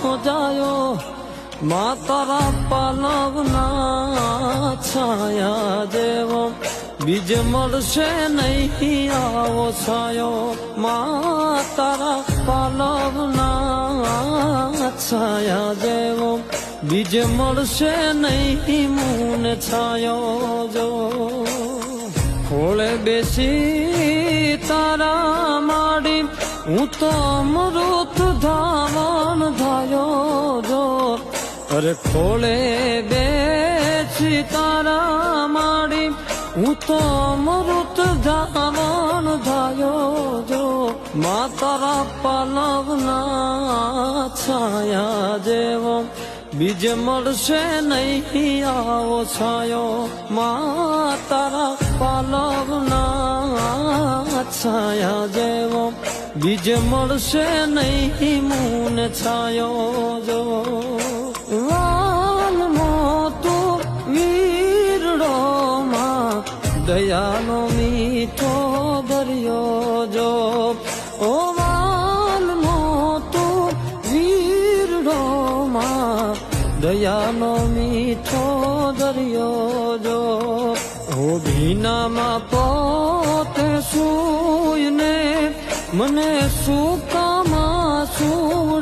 જાયો માં તારા પાલવના છાયા જેવો બીજ મળશે નહીં આવો છાયો માં તારા પાલવના છાયા જેવો બીજ મળશે નહીં મૂને છાયો જો ખોળે બેસી તારા માડી હું તો અમૃત ધાવણ ધાયો જો અરે ખોળે બેસી તારા માડી હું તો અમૃત ધાવણ ધાયો જો માં તારા પાલવના છાયા જેવો બીજ મળશે નહીં આવો છાયો માં તારા પાલવના છાયા જેવો બીજ મળશે નહીં મૂને છાયો જો વાલનો તું વીરડો માં દયાનો મીઠો દરિયો જો ઓ વાલનો તું વીરડો માં દયાનો મીઠો દરિયો જો હો ભીનામાં પોતે સૂયને મને સુકામાં સુવડ